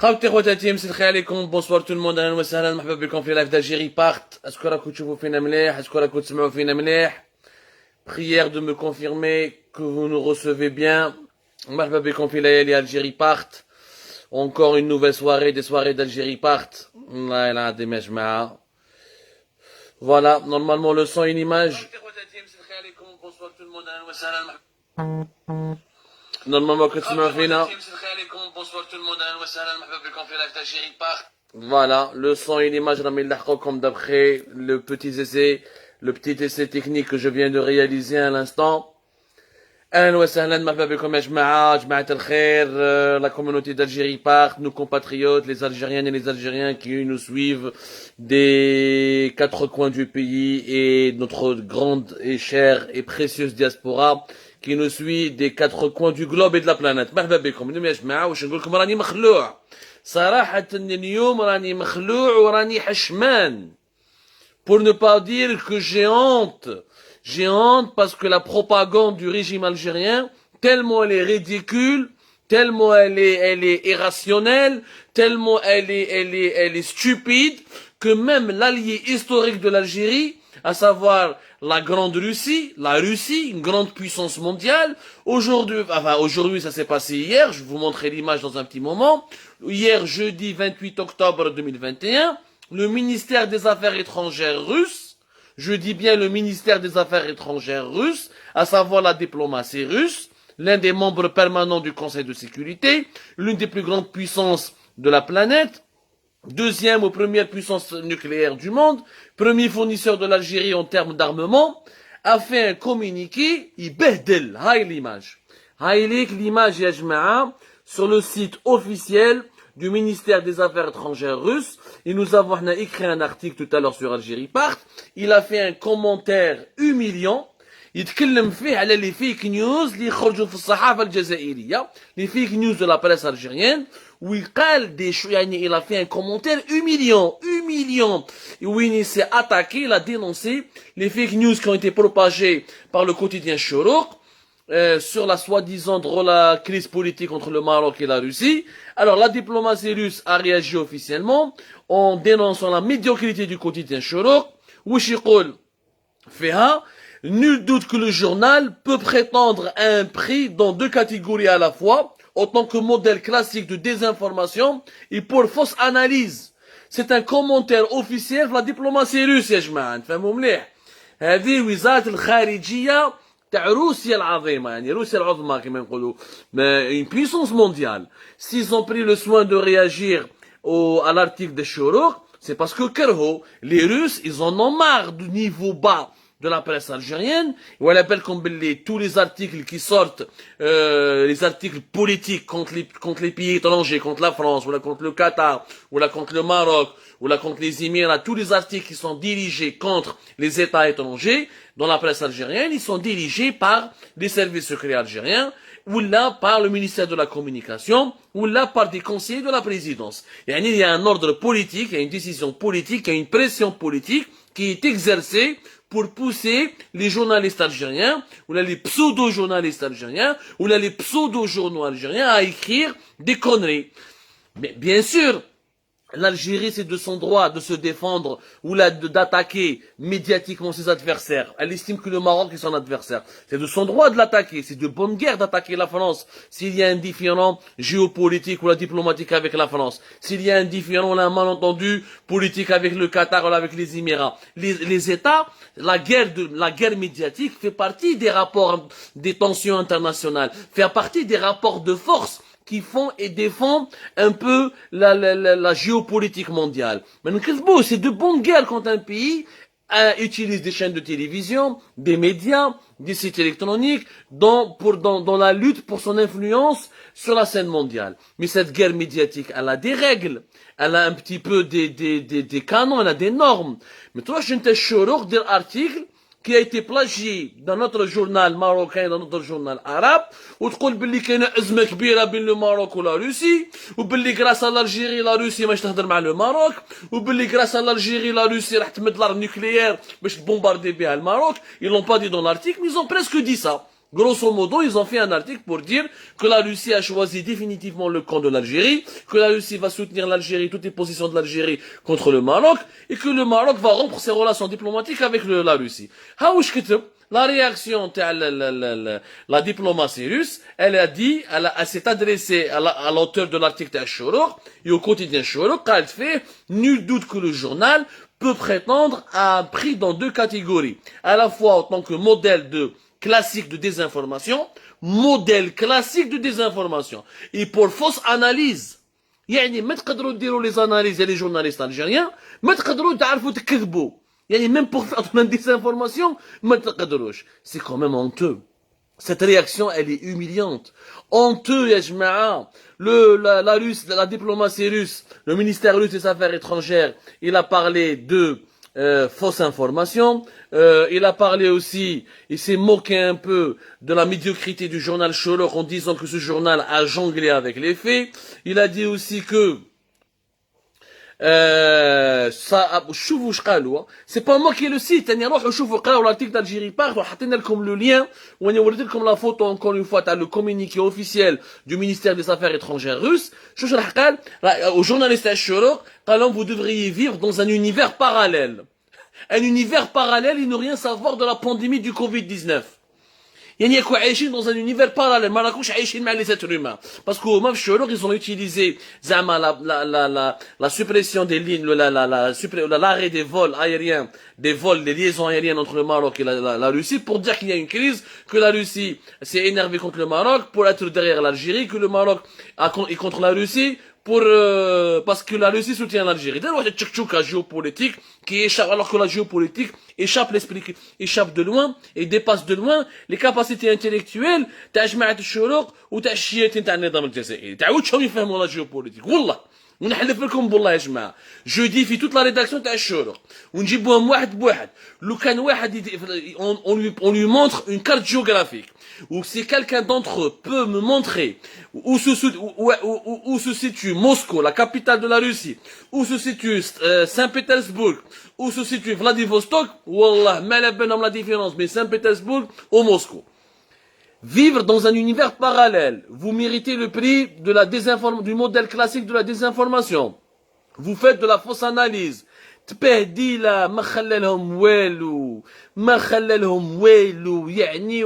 خوتي خواتاتي مساء الخير عليكم بونسوار تو الموند اهلا وسهلا مرحبا بكم في لايف d'Algérie بارت اسكو راكم تشوفوا فينا مليح اسكو راكم تسمعوا فينا مليح prière de me confirmer que vous nous recevez bien مرحبا بكم في ليالي Algérie بارت encore une nouvelle soirée des soirées d'Algérie بارت الله العظيم يا جماعه voilà normalement le son et l'image normalement que تسمعوا فينا Voilà, le son et l'image comme d'après le petit essai technique que je viens de réaliser à l'instant. أهلا وسهلا مرحبا بكم يا جماعة الخير, la communauté d'Algérie part, nos compatriotes, les Algériennes et les Algériens qui nous suivent des quatre coins du pays et notre grande et chère et précieuse diaspora qui nous suit des quatre coins du globe et de la planète. مرحبا بكم. اليوم يا جماعة واش نقول لكم راني مخلوع. صراحة اليوم راني مخلوع وراني حشمان. Pour ne pas dire que j'ai honte. J'ai honte parce que la propagande du régime algérien, tellement elle est ridicule, tellement elle est irrationnelle, tellement elle est stupide, que même l'allié historique de l'Algérie, à savoir la grande Russie, une grande puissance mondiale, aujourd'hui ça s'est passé hier, je vais vous montrer l'image dans un petit moment, hier jeudi 28 octobre 2021, le ministère des Affaires étrangères russe, je dis bien le ministère des Affaires étrangères russe, à savoir la diplomatie russe, l'un des membres permanents du Conseil de sécurité, l'une des plus grandes puissances de la planète, deuxième ou première puissance nucléaire du monde, premier fournisseur de l'Algérie en termes d'armement, a fait un communiqué, il behdel, haï l'image. Haï l'image ya jma'a, sur le site officiel du ministère des Affaires étrangères russe, et nous avons écrit un article tout à l'heure sur Algérie Part, il a fait un commentaire humiliant, يتكلم فيه على les fake news اللي يخرجوا في الصحافة الجزائرية, les fake news de la presse algérienne, où il قال des choses, il a fait un commentaire humiliant, où il s'est attaqué, il a dénoncé les fake news qui ont été propagées par le quotidien Chorouk, sur la soi-disant crise politique entre le Maroc et la Russie. Alors la diplomatie russe a réagi officiellement en dénonçant la médiocrité du quotidien Chorouk. Wishikol Feha, nul doute que le journal peut prétendre à un prix dans deux catégories à la fois, en tant que modèle classique de désinformation et pour fausse analyse. C'est un commentaire officiel de la diplomatie russe, يا جماعة. نفهموا مليح. هذه وزارة الخارجية تاع روسيا العظيمة, يعني روسيا العظمى كما نقولوا, une puissance mondiale. S'ils ont pris le soin de réagir à l'article de Chorouk, c'est parce que les Russes, ils en ont marre du niveau bas de la presse algérienne, où elle appelle comme tous les articles qui sortent, les articles politiques contre les pays étrangers, contre la France, ou là contre le Qatar, ou là contre le Maroc, ou là contre les Émirats, tous les articles qui sont dirigés contre les États étrangers, dans la presse algérienne, ils sont dirigés par les services secrets algériens, ou là par le ministère de la Communication, ou là par des conseillers de la présidence. Il y a un ordre politique, il y a une décision politique, il y a une pression politique qui est exercée pour pousser les journalistes algériens, ou là les pseudo-journalistes algériens, ou là les pseudo-journaux algériens à écrire des conneries. Mais bien sûr, l'Algérie, c'est de son droit de se défendre ou là d'attaquer médiatiquement ses adversaires. Elle estime que le Maroc est son adversaire. C'est de son droit de l'attaquer. C'est de bonne guerre d'attaquer la France. S'il y a un différend géopolitique ou la diplomatique avec la France. S'il y a un différend ou un malentendu politique avec le Qatar ou avec les Émirats. Les États, la guerre médiatique fait partie des rapports, des tensions internationales. Fait partie des rapports de force qui font et défendent un peu la géopolitique mondiale. Mais c'est de bonne guerre quand un pays utilise des chaînes de télévision, des médias, des sites électroniques, dans la lutte pour son influence sur la scène mondiale. Mais cette guerre médiatique, elle a des règles, elle a un petit peu des canons, elle a des normes. Mais toi, je ne Chorouk d'un article qui a été plagié dans notre journal marocain, dans notre journal arabe, وتقول باللي كاينه ازمه كبيره بين لو ماروك ولا روسي, وباللي غراس لالجيري لا روسي باش تهضر مع لو ماروك, وباللي غراس لالجيري لا روسي راح تمد لارم نوكليير باش تبومباردي بها الماروك. Ils l'ont pas dit dans l'article, mais ils ont presque dit ça. Grosso modo, ils ont fait un article pour dire que la Russie a choisi définitivement le camp de l'Algérie, que la Russie va soutenir l'Algérie, toutes les positions de l'Algérie contre le Maroc, et que le Maroc va rompre ses relations diplomatiques avec la Russie. La réaction de la diplomatie russe, elle a dit, elle s'est adressée à l'auteur de l'article Shorouk et au quotidien Shorouk, elle fait nul doute que le journal peut prétendre à un prix dans deux catégories, à la fois en tant que modèle classique de désinformation, modèle classique de désinformation, et pour fausse analyse. يعني ما تقدروا ديروا les analyses les journalistes algériens, ما تقدروا تعرفوا تكذبوا. يعني même pour faire de la désinformation, ما تقدروش. C'est quand même honteux. Cette réaction, elle est humiliante. Honteux, ya jma'a. La diplomatie russe, le ministère russe des Affaires étrangères, il a parlé de fausse information. Il a parlé aussi, il s'est moqué un peu de la médiocrité du journal Shorouk en disant que ce journal a jonglé avec les faits. Il a dit aussi que شوفوا واش قالوا سي با موا كي لو سيت ثاني روحوا شوفوا قراو l'article d'Algérie Part وحطينا لكم لو لين وانا وريت لكم لا فوتو encore une fois تاع لو communiqué officiel du ministère des Affaires étrangères russe شوف راح قال au journaliste تاع الشروق قال لهم vous devriez vivre dans un univers parallèle un univers parallèle et ne rien savoir de la pandémie du Covid-19 يعني يكون عايشين dans un univers parallèle ما راكوش عايشين مع les êtres humains parce que هما في الشروق ils ont utilisé زعما la suppression des lignes l'arrêt des vols aériens des vols des liaisons aériennes entre le Maroc et la Russie pour dire qu'il y a une crise que la Russie s'est énervée contre le Maroc pour être derrière l'Algérie que le Maroc est contre la Russie parce que la Russie soutient l'Algérie. D'ailleurs, il y a une tchouka géopolitique qui échappe, alors que la géopolitique échappe l'esprit, échappe de loin et dépasse de loin les capacités intellectuelles تاع جماعة الشروق وتاع الشياتين تاع النظام الجزائري. تعاودشهم يفهموا la géopolitique. والله. ونحلف لكم بالله يا جماعه جو دي في toute la rédaction تاع الشروق ونجيبوهم واحد بواحد لو كان واحد on lui montre une carte géographique ou si quelqu'un d'entre eux peut me montrer où se situe Moscou, la capitale de la Russie, où se situe Saint-Pétersbourg, où se situe Vladivostok, wallah, ما لا بينهم la différence mais Saint-Pétersbourg ou Moscou. Vivre dans un univers parallèle, vous méritez le prix de du modèle classique de la désinformation. Vous faites de la fausse analyse. تبهديله ما خلالهم والو ما خلالهم والو يعني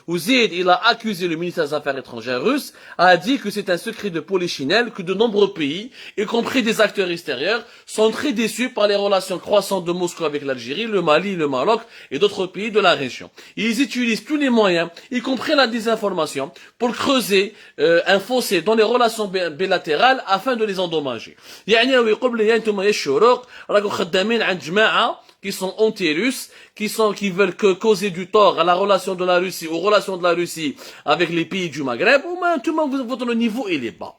وزيد il a accusé le ministère des Affaires étrangères russe a dit que c'est un secret de polichinelle que de nombreux pays y compris des acteurs extérieurs sont très déçus par les relations croissantes de Moscou avec l'Algérie, le Mali, le Maroc et d'autres pays de la région. Ils utilisent tous les moyens y compris la désinformation pour creuser un fossé dans les relations bilatérales afin de les endommager. يعني يقول لي انتم يا الشروق راكم خدامين عند جماعه qui sont anti-russes, qui veulent causer du tort à la relation de la Russie, aux relations de la Russie avec les pays du Maghreb, ou même tout le monde, votre niveau, il est bas.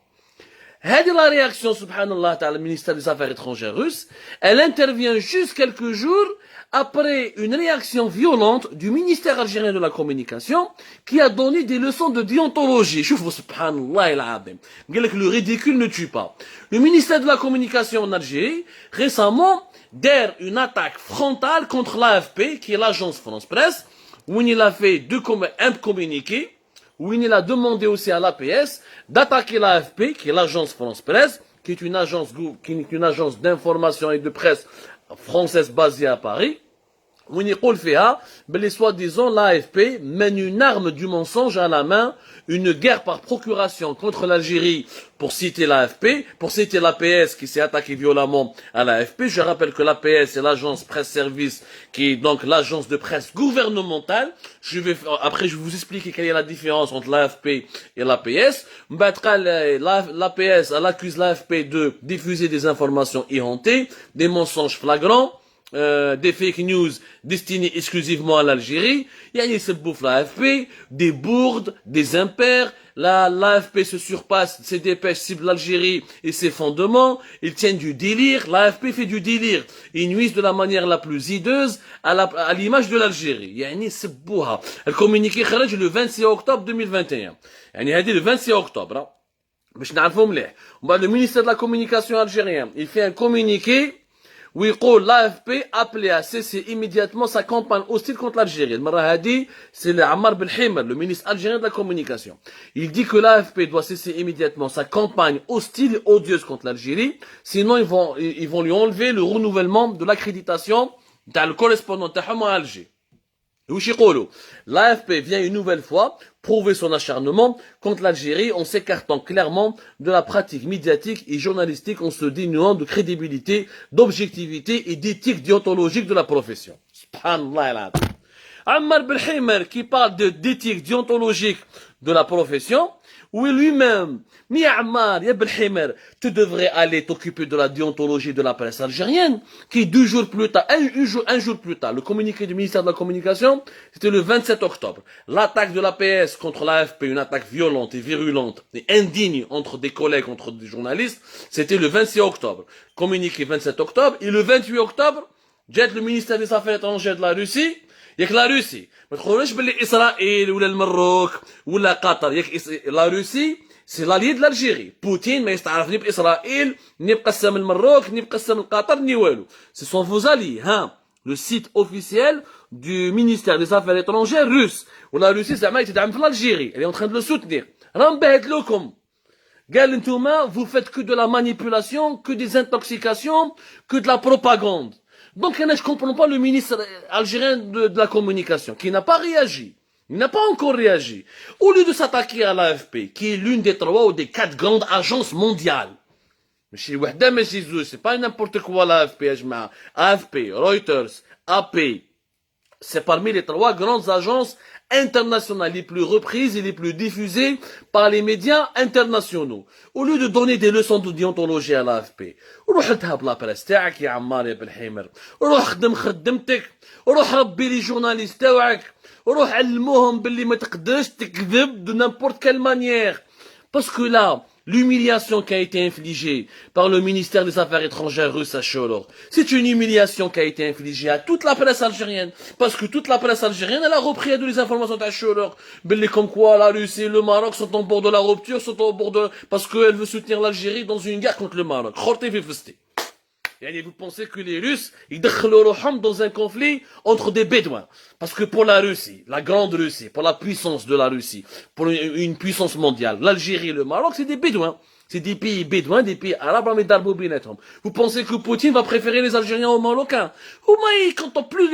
هذه la réaction, subhanallah, le ministère des Affaires étrangères russe, elle intervient juste quelques jours après une réaction violente du ministère algérien de la communication qui a donné des leçons de déontologie. شوفوا subhanallah العظيم. قال لك le ridicule ne tue pas. Le ministère de la communication en Algérie, récemment, derrière une attaque frontale contre l'AFP, qui est l'agence France Presse, où il a fait un communiqué, où il a demandé aussi à l'APS d'attaquer l'AFP, qui est l'agence France Presse, qui est une agence d'information et de presse française basée à Paris, où il يقول فيها بلي soi-disant l'AFP mène une arme du mensonge à la main, une guerre par procuration contre l'Algérie, pour citer l'AFP, pour citer l'APS qui s'est attaqué violemment à l'AFP. Je rappelle que l'APS c'est l'agence presse service qui est donc l'agence de presse gouvernementale. Après je vais vous expliquer quelle est la différence entre l'AFP et l'APS. L'APS elle accuse l'AFP de diffuser des informations éhontées, des mensonges flagrants, des fake news destinés exclusivement à l'Algérie. Il se bouffe l'AFP, des bourdes, des impairs. L'AFP se surpasse, ses dépêches ciblent l'Algérie et ses fondements. Ils tiennent du délire. L'AFP fait du délire. Ils nuisent de la manière la plus hideuse à l'image de l'Algérie. يعني سبوها. Elle communiqué خرج le 26 octobre 2021. يعني هذه le 26 octobre. باش نعرفوا مليح. Le ministère de la communication algérien, il fait un communiqué ويقول l'AFP appelé à cesser immédiatement sa campagne hostile contre l'Algérie. المرة هذه c'est Ammar Belhimer, le ministre algérien de la communication. Il dit que l'AFP doit cesser immédiatement sa campagne hostile et odieuse contre l'Algérie, sinon ils vont lui enlever le renouvellement de l'accréditation dans le correspondant تاعهم à Alger. L'AFP vient une nouvelle fois prouver son acharnement contre l'Algérie en s'écartant clairement de la pratique médiatique et journalistique en se dénuant de crédibilité, d'objectivité et d'éthique déontologique de la profession. Subhanallah. Ammar Belhimer qui parle d'éthique déontologique de la profession, où lui-même, mi Ammar, ya Belhimer, tu devrais aller t'occuper de la déontologie de la presse algérienne, qui 2 jours plus tard, un jour plus tard, le communiqué du ministère de la Communication, c'était le 27 octobre. L'attaque de l'APS contre l'AFP, une attaque violente et virulente et indigne entre des collègues, entre des journalistes, c'était le 26 octobre. Communiqué 27 octobre, et le 28 octobre, jette le ministère des Affaires étrangères de la Russie, ياك لا روسي ما تقولوش باللي اسرائيل ولا المروك ولا قطر ياك لا روسي سي لالي د الجيري بوتين ما يستعرف ني باسرائيل ني بقسم المروك ني بقسم القطر ني والو سي سون فوز الي ها لو سيت اوفيسيال du ministère des affaires étrangères russe ولا روسي زعما يتدعم في الجيري اللي اون تران دو سوتنير راه مبهد لكم قال نتوما vous faites que de la manipulation que des intoxications que de la propagande. Donc, je ne comprends pas le ministre algérien de la communication, qui n'a pas réagi. Il n'a pas encore réagi. Au lieu de s'attaquer à l'AFP, qui est l'une des 3 ou des 4 grandes agences mondiales. C'est pas n'importe quoi l'AFP, AFP, Reuters, AP. C'est parmi les 3 grandes agences internationales les plus reprises et les plus diffusées par les médias internationaux. Au lieu de donner des leçons de déontologie à l'AFP, روح اذهب لابريس تاعك يا عمار يا بالحمر، روح خدم خدمتك، روح ربي لي جورناليست تاعك، روح علموهم باللي ما تقدرش تكذب de n'importe quelle manière. Parce que là, l'humiliation qui a été infligée par le ministère des Affaires étrangères russe à Cholor, c'est une humiliation qui a été infligée à toute la presse algérienne. Parce que toute la presse algérienne, elle a repris les informations de Cholor. Comme quoi la Russie et le Maroc sont au bord de la rupture, sont au bord de... parce qu'elle veut soutenir l'Algérie dans une guerre contre le Maroc. Vous pensez que les Russes, ils déclarent dans un conflit entre des Bédouins. Parce que pour la Russie, la grande Russie, pour la puissance de la Russie, pour une puissance mondiale, l'Algérie et le Maroc, c'est des Bédouins. C'est des pays bédouins, des pays arabes, mais d'arbobinetrum. Vous pensez que Poutine va préférer les Algériens aux Marocains? Quand plus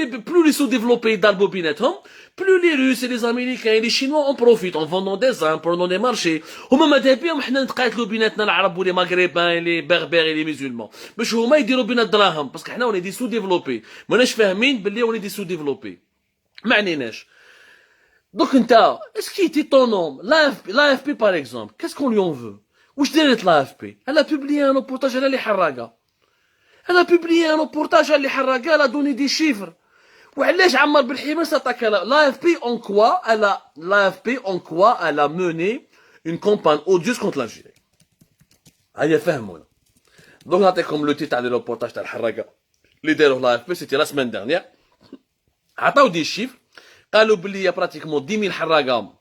les sous-développés d'arbobinetrum, plus les Russes et les Américains et les Chinois en profitent en vendant des armes, prenant des marchés. وما دابا حنا نتقاتلوا بيناتنا العرب ولي مغربين لي بربر لي musulmans. باش هما يديروا بينا الدراهم باسكو حنا وني دي sous-développés. ماناش فاهمين باللي وني دي sous-développés. ما عنيناش. Donc est-ce qu'il était ton nom? L'AFP par exemple, qu'est-ce qu'on lui en veut? واش دارت l'AFP? Elle a publié un reportage على اللي حراقه. Elle a publié un reportage على اللي حراقه, elle a donné des chiffres. وعلاش عمار بالحمر s'attaque à l'AFP en quoi elle a mené une campagne odieuse contre l'Algérie. هيا فهمونا. Donc là comme le titre de reportage تاع الحراقه اللي داروا l'AFP c'était la semaine dernière. عطاو des chiffres قالوا باللي y a pratiquement 10 000 حراقه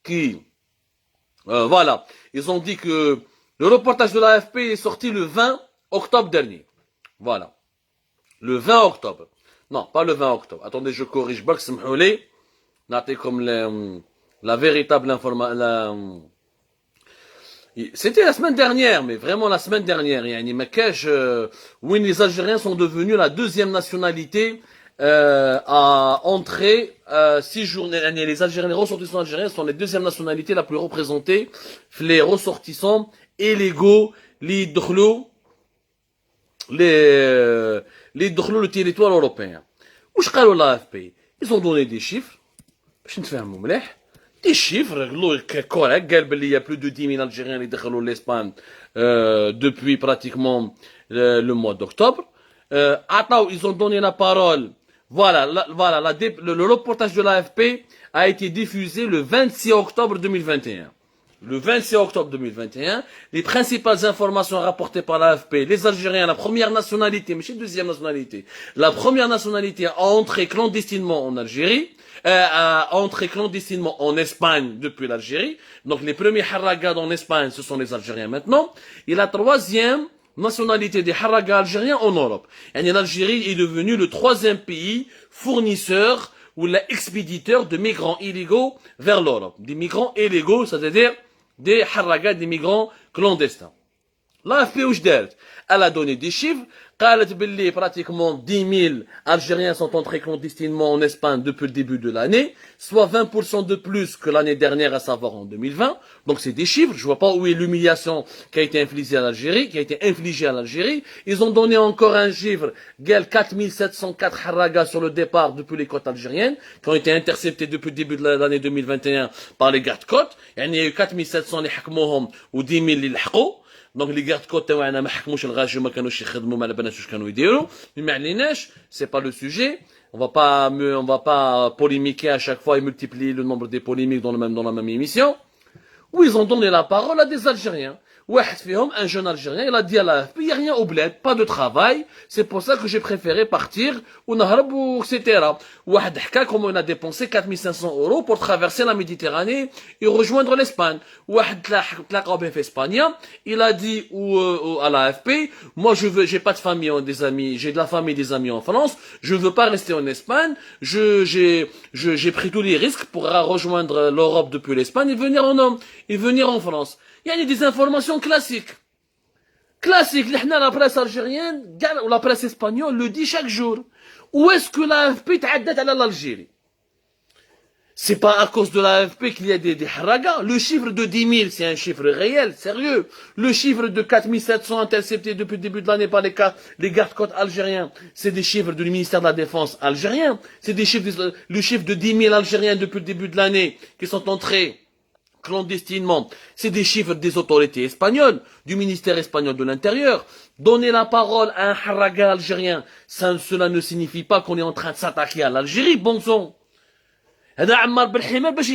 qui voilà, ils ont dit que le reportage de l'AFP est sorti le 20 octobre dernier. Voilà. Le 20 octobre. Non, pas le 20 octobre. Attendez, je corrige. Comme la véritable information. C'était la semaine dernière, mais vraiment la semaine dernière. Où les Algériens sont devenus la 2e nationalité à entrer séjourner. Les Algériens, les ressortissants algériens sont les 2e nationalité la plus représentée. Les ressortissants illégaux, les drôles le territoire européen. Où je parle l'AFP, ils ont donné des chiffres. Je ne fais un moment des chiffres corrects. Il y a plus de 10 000 Algériens qui ont l'Espagne depuis pratiquement le mois d'octobre. Ils ont donné la parole. Voilà, le reportage de l'AFP a été diffusé le 26 octobre 2021. Le 26 octobre 2021, les principales informations rapportées par l'AFP, les Algériens, la première nationalité, mais c'est la 2e nationalité, la première nationalité a entré clandestinement en Algérie, a entré clandestinement en Espagne depuis l'Algérie. Donc les premiers harragades en Espagne, ce sont les Algériens maintenant. Et la 3e nationalité des haragas algériens en Europe. Et l'Algérie est devenue le 3e pays fournisseur ou expéditeur de migrants illégaux vers l'Europe. Des migrants illégaux, c'est-à-dire des haragas, des migrants clandestins. L'AFP elle a donné des chiffres. Pratiquement 10 000 Algériens sont entrés clandestinement en Espagne depuis le début de l'année, soit 20% de plus que l'année dernière, à savoir en 2020. Donc c'est des chiffres. Je vois pas où est l'humiliation qui a été infligée à l'Algérie, Ils ont donné encore un chiffre, 4704 haragas sur le départ depuis les côtes algériennes, qui ont été interceptés depuis le début de l'année 2021 par les gardes-côtes. Il y a eu 4700 les hakmouhom ou 10 000 les l'haqou. Donc les gardes-côtes تاعنا ما حكموش الغاجي وما كانوش يخدموا ما على بالناش واش كانوا يديروا ما عليناش c'est pas le sujet on va pas polémiquer à chaque fois et multiplier le nombre des polémiques dans la même émission où ils ont donné la parole à des Algériens. Un jeune Algérien, il a dit à l'AFP, il n'y a rien au bled, pas de travail, c'est pour ça que j'ai préféré partir, ou etc. Comment on a dépensé 4500 € pour traverser la Méditerranée et rejoindre l'Espagne. Il a dit à l'AFP, moi j'ai pas de famille, des amis, j'ai de la famille, des amis en France, je veux pas rester en Espagne, j'ai pris tous les risques pour rejoindre l'Europe depuis l'Espagne et venir en France. Il y a des informations classiques. La presse algérienne ou la presse espagnole le dit chaque jour. Où est-ce que l'AFP تعدت على l'Algérie? C'est pas à cause de l'AFP qu'il y a des haragas. Le chiffre de 10 000, c'est un chiffre réel, sérieux. Le chiffre de 4700 interceptés depuis le début de l'année par les gardes-côtes algériens, c'est des chiffres du ministère de la Défense algérien. C'est des chiffres, le chiffre de 10 000 Algériens depuis le début de l'année qui sont entrés clandestinement, c'est des chiffres des autorités espagnoles, du ministère espagnol de l'Intérieur. Donner la parole à un haraga algérien, cela ne signifie pas qu'on est en train de s'attaquer à l'Algérie, bon sang. هذا عمار بالحمار باش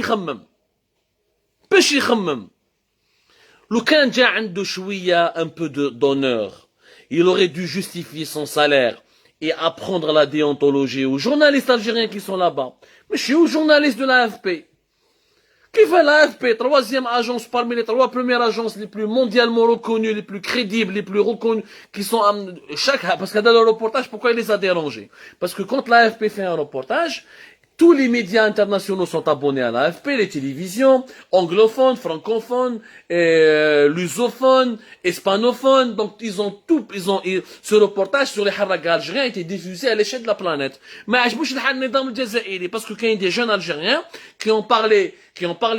يخمم لو كان جا عنده شوية un peu d'honneur, il aurait dû justifier son salaire et apprendre la déontologie aux journalistes algériens qui sont là-bas, mais aux journalistes de l'AFP. Qui fait l'AFP, 3e agence parmi les 3 premières agences les plus mondialement reconnues, les plus crédibles, les plus reconnues, qui sont parce que dans le reportage, pourquoi il les a dérangés? Parce que quand l'AFP fait un reportage, tous les médias internationaux sont abonnés à l'AFP, les télévisions, anglophones, francophones, lusophones, hispanophones, donc ce reportage sur les haragas algériens a été diffusé à l'échelle de la planète. Mais parce que quand il y a des jeunes Algériens qui ont parlé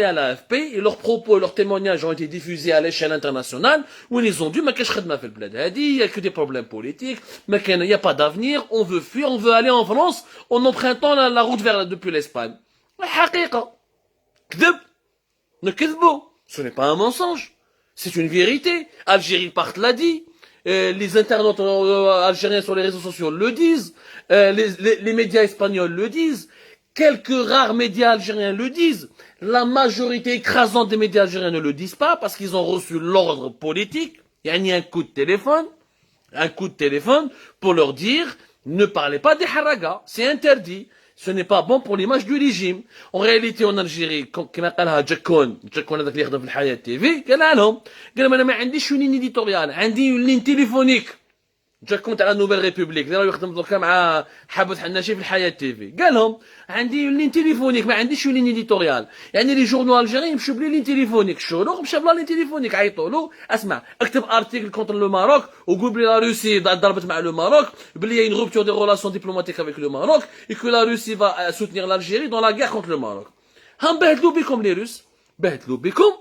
à l'AFP, et leurs propos et leurs témoignages ont été diffusés à l'échelle internationale, où ils ont dit, mais qu'est-ce que fait le bled? Il y a que des problèmes politiques, mais il n'y a pas d'avenir, on veut fuir, on veut aller en France, en empruntant la route depuis l'Espagne. Ce n'est pas un mensonge. C'est une vérité. Algérie part l'a dit. Les internautes algériens sur les réseaux sociaux le disent. Les médias espagnols le disent. Quelques rares médias algériens le disent. La majorité écrasante des médias algériens ne le disent pas parce qu'ils ont reçu l'ordre politique. Il y a un coup de téléphone pour leur dire ne parlez pas des haragas. C'est interdit. Ce n'est pas bon pour l'image du régime. En réalité, en Algérie, كما قالها جاكون هذاك اللي يخدم في الحياة تيفي قالها لهم قال انا ما عنديش une ligne éditoriale, عندي une ligne téléphonique. جاكون تاع نوفيل ريبوبليك اللي راه يخدم دركا مع حابس حناشي في الحياة تيفي قال لهم عندي une ligne téléphonique ما عنديش une ligne éditoriale. يعني لي جورنو الجيريين مشاو بلي لين تليفونيك الشروق مشاو بلا لين تليفونيك عيطوا له اسمع اكتب ارتيكل كونتر لو ماروك وقول بلي لا روسي ضربت مع لو ماروك بلي y a une rupture des relations diplomatiques avec le Maroc et que la Russie va soutenir l'Algérie dans la guerre contre le Maroc. هم بهدلوا بكم les Russes بهدلوا بكم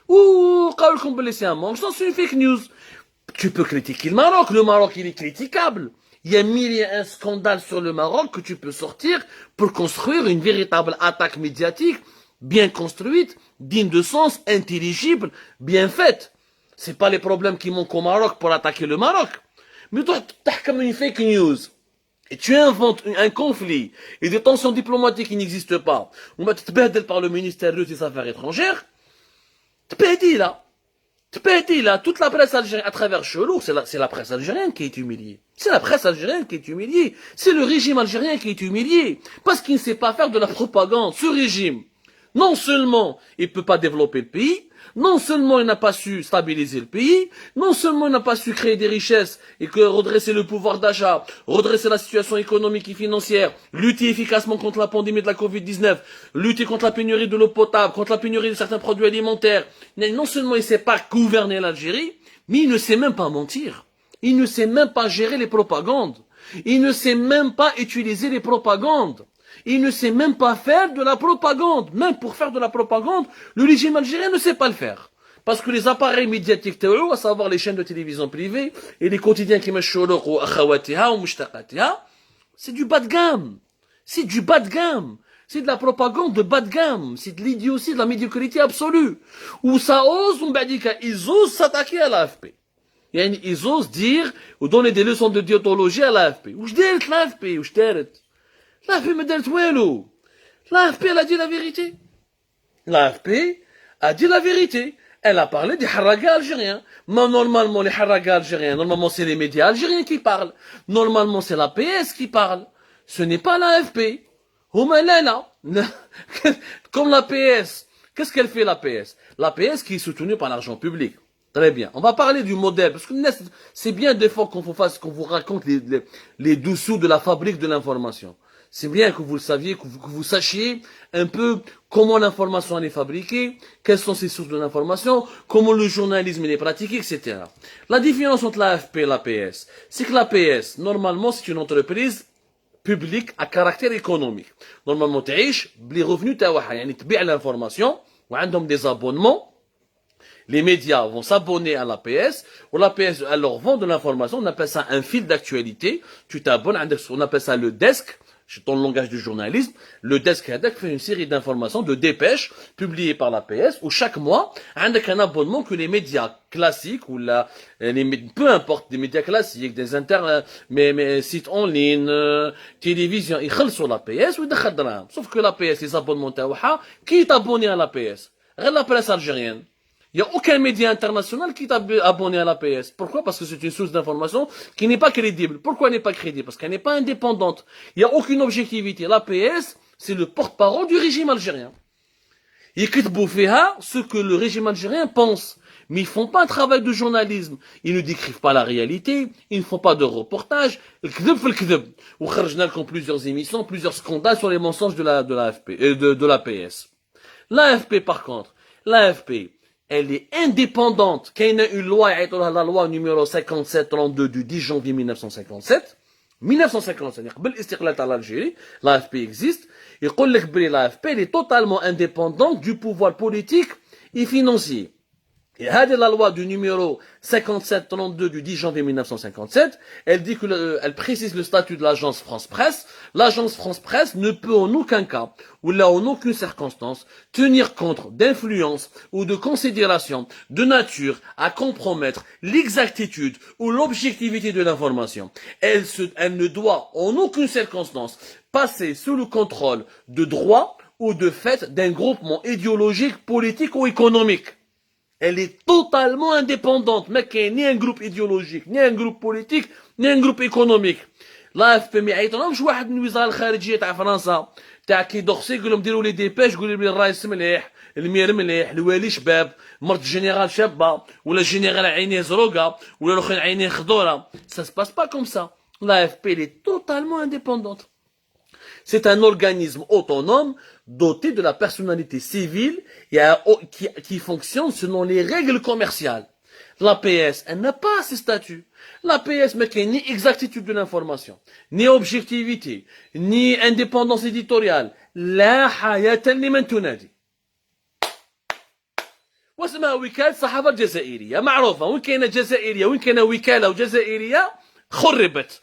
وقالوا لكم بلي c'est un mensonge, c'est une fake news. Tu peux critiquer le Maroc il est critiquable. Il y a mille et un scandales sur le Maroc que tu peux sortir pour construire une véritable attaque médiatique bien construite, digne de sens, intelligible, bien faite. C'est pas les problèmes qui manquent au Maroc pour attaquer le Maroc. Mais toi, t'as comme une fake news. Et tu inventes un conflit et des tensions diplomatiques qui n'existent pas. On va te bédel par le ministère russe des Affaires étrangères. Te bédel là. Toute la presse algérienne, à travers Chelou, c'est la presse algérienne qui est humiliée. C'est la presse algérienne qui est humiliée. C'est le régime algérien qui est humilié. Parce qu'il ne sait pas faire de la propagande. Ce régime Non seulement il ne peut pas développer le pays, non seulement il n'a pas su stabiliser le pays, non seulement il n'a pas su créer des richesses et que redresser le pouvoir d'achat, redresser la situation économique et financière, lutter efficacement contre la pandémie de la Covid-19, lutter contre la pénurie de l'eau potable, contre la pénurie de certains produits alimentaires. Non seulement il ne sait pas gouverner l'Algérie, mais il ne sait même pas mentir. Il ne sait même pas gérer les propagandes. Il ne sait même pas utiliser les propagandes. Il ne sait même pas faire de la propagande. Même pour faire de la propagande, le régime algérien ne sait pas le faire. Parce que les appareils médiatiques, à savoir les chaînes de télévision privées et les quotidiens qui c'est du bas de gamme. C'est du bas de gamme. C'est de la propagande de bas de gamme. C'est de l'idiotie, de la médiocrité absolue. Où ça ose, ils osent s'attaquer à l'AFP. Ils osent dire, ou donner des leçons de déontologie à l'AFP. Ou je dirais l'AFP, ou je dirais. L'AFP me dit Welo. L'AFP, elle a dit la vérité. L'AFP a dit la vérité. Elle a parlé des haragas algériens. Mais normalement, les haragas algériens, normalement, c'est les médias algériens qui parlent. Normalement, c'est la PS qui parle. Ce n'est pas l'AFP. Comme la PS. Qu'est-ce qu'elle fait, la PS? La PS qui est soutenue par l'argent public. Très bien. On va parler du modèle, parce que c'est bien des fois qu'on vous raconte les dessous de la fabrique de l'information. C'est bien que vous le saviez, que vous sachiez un peu comment l'information est fabriquée, quelles sont ses sources de l'information, comment le journalisme est pratiqué, etc. La différence entre l'AFP et l'APS, c'est que l'APS, normalement, c'est une entreprise publique à caractère économique. Normalement, تعيش بلي revenus تاعها, يعني تبيع l'information, وعندهم des abonnements. Les médias vont s'abonner à l'APS, ou l'APS, elle leur vend de l'information, on appelle ça un fil d'actualité, tu t'abonnes, on appelle ça le desk, dans le langage du journalisme, le desk fait une série d'informations, de dépêches, publiées par l'APS, où chaque mois, avec un abonnement que les médias classiques, ou peu importe, des médias classiques, des mais sites en ligne, télévision, ils khal sur l'APS, ou ils dakhal draham. Sauf que l'APS, les abonnements taouha, qui est abonné à l'APS? La presse algérienne. Il n'y a aucun média international qui est abonné à l'APS. Pourquoi? Parce que c'est une source d'information qui n'est pas crédible. Pourquoi elle n'est pas crédible? Parce qu'elle n'est pas indépendante. Il n'y a aucune objectivité. L'APS, c'est le porte-parole du régime algérien. Ils فيها ce que le régime algérien pense. Mais ils ne font pas un travail de journalisme. Ils ne décrivent pas la réalité. Ils ne font pas de reportage. الكذب في الكذب. وخرجنا لكم plusieurs émissions, plusieurs scandales sur les mensonges de l'APS. L'AFP, par contre, l'AFP, elle est indépendante. Qu'il y a une loi, la loi numéro 5732 du 10 janvier 1957. 1957, قبل الاستقلال تاع l'Algérie, l'AFP existe. يقول لك بلي l'AFP, elle est totalement indépendante du pouvoir politique et financier. Et la loi du numéro 5732 du 10 janvier 1957, elle dit que elle précise le statut de l'agence France-Presse. L'agence France-Presse ne peut en aucun cas, ou là en aucune circonstance, tenir compte d'influence ou de considération de nature à compromettre l'exactitude ou l'objectivité de l'information. Elle ne doit en aucune circonstance passer sous le contrôle de droit ou de fait d'un groupement idéologique, politique ou économique. Elle est totalement indépendante. Mais qu'il n'y ait ni un groupe idéologique, ni un groupe politique, ni un groupe économique. l'AFP ما يعيطلهمش واحد من الوزاره الخارجيه تاع فرنسا تاع كي دوخسي يقول لهم ديروا لي ديباش يقولوا لي الرئيس مليح المير مليح الوالي شباب مرت الجنرال شابه ولا الجنرال عينيه زروقه ولا الاخرين عينيه خضوره. Ça se passe pas comme ça. L'AFP elle est totalement indépendante. C'est un organisme autonome doté de la personnalité civile et qui fonctionne selon les règles commerciales. L'APS, elle n'a pas ce statut. L'APS n'a ni exactitude de l'information, ni objectivité, ni indépendance éditoriale. لا حياة لمن تنادي. واسمها وكالة الصحافة الجزائرية معروفة. وين كاينة جزائرية وين كاينة وكالة وجزائرية خربت.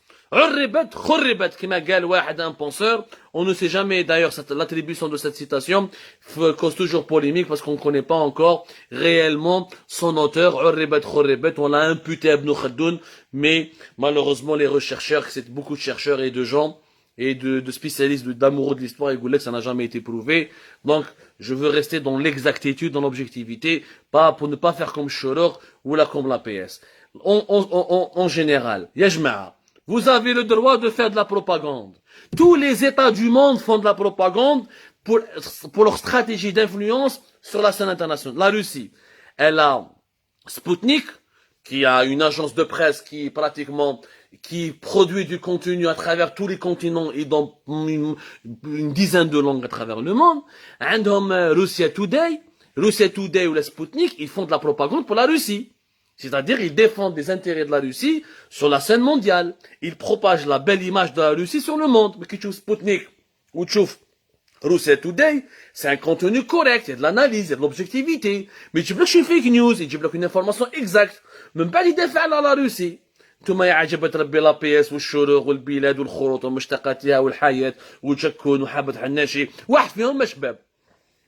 خربت كما قال واحد un penseur. On ne sait jamais d'ailleurs l'attribution de cette citation cause toujours polémique parce qu'on ne connaît pas encore réellement son auteur. خربت, on l'a imputé à Ibn Khaldoun, mais malheureusement les rechercheurs, c'est beaucoup de chercheurs et de gens et de spécialistes d'amoureux de l'histoire et Goulek, ça n'a jamais été prouvé. Donc je veux rester dans l'exactitude, dans l'objectivité, pas pour ne pas faire comme Choror ou là comme l'APS. En général, Yajma'a, vous avez le droit de faire de la propagande. Tous les États du monde font de la propagande pour leur stratégie d'influence sur la scène internationale. La Russie, elle a Sputnik, qui a une agence de presse qui produit du contenu à travers tous les continents et dans une dizaine de langues à travers le monde. عندهم Russia Today ou la Sputnik, ils font de la propagande pour la Russie. C'est-à-dire, ils défendent les intérêts de la Russie sur la scène mondiale. Ils propagent la belle image de la Russie sur le monde. Mais qui tu Sputnik ou tu Russia Today, c'est un contenu correct, il y a de l'analyse, il y a de l'objectivité. Mais tu bloques une fake news, et tu bloques une information exacte. Même pas l'idée faire la Russie. ثم يعجب تربي لا بي اس والشروق والبلاد والخروط ومشتقاتها والحياة والشكون وحابة حناشي واحد فيهم ما شباب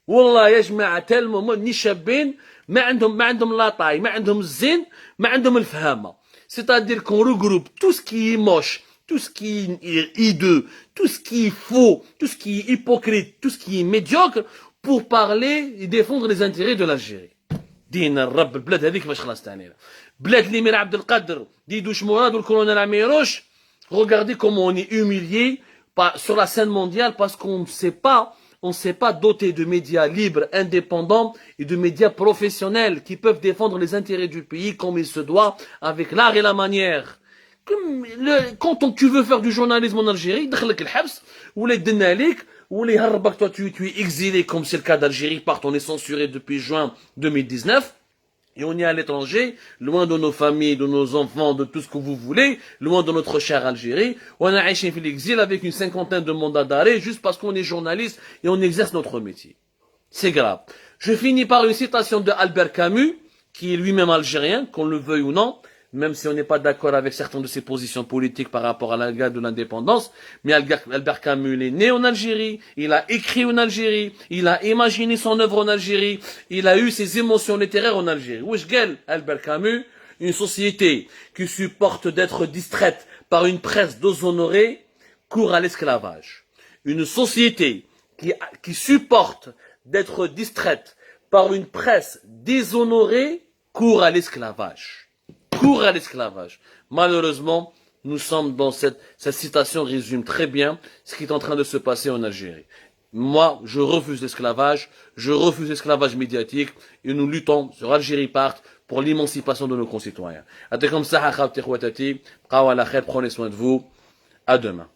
والله يا جماعة تلمو ني شابين ما عندهم لا طاي ما عندهم الزين ما عندهم الفهامة c'est-à-dire qu'on regroupe tout ce qui est moche tout ce qui est hideux tout ce qui est faux tout ce qui est hypocrite tout ce qui est médiocre pour parler et défendre les intérêts de l'Algérie دين الرب البلاد هذيك باش خلاص تعنينا بلاد الامير عبد القادر ديدوش مراد والكولونيل عميروش regardez comment on est humilié sur la scène mondiale parce qu'on ne s'est pas doté de médias libres, indépendants et de médias professionnels qui peuvent défendre les intérêts du pays comme il se doit, avec l'art et la manière. Quand tu veux faire du journalisme en Algérie, ou les denalik, ou les harbak, toi tu es exilé comme c'est le cas d'Algérie, on est censuré depuis juin 2019. Et on est à l'étranger, loin de nos familles, de nos enfants, de tout ce que vous voulez, loin de notre chère Algérie. On a acheté l'exil avec une cinquantaine de mandats d'arrêt juste parce qu'on est journaliste et on exerce notre métier. C'est grave. Je finis par une citation de Albert Camus, qui est lui-même algérien, qu'on le veuille ou non, même si on n'est pas d'accord avec certaines de ses positions politiques par rapport à la guerre de l'indépendance, mais Albert Camus, il est né en Algérie, il a écrit en Algérie, il a imaginé son œuvre en Algérie, il a eu ses émotions littéraires en Algérie. Wesh quel Albert Camus, une société qui supporte d'être distraite par une presse déshonorée, court à l'esclavage. Une société qui supporte d'être distraite par une presse déshonorée, court à l'esclavage. Cours à l'esclavage. Malheureusement, nous sommes dans cette citation résume très bien ce qui est en train de se passer en Algérie. Moi, je refuse l'esclavage, je refuse l'esclavage médiatique et nous luttons sur Algérie Part pour l'émancipation de nos concitoyens. Prenez soin de vous. À demain.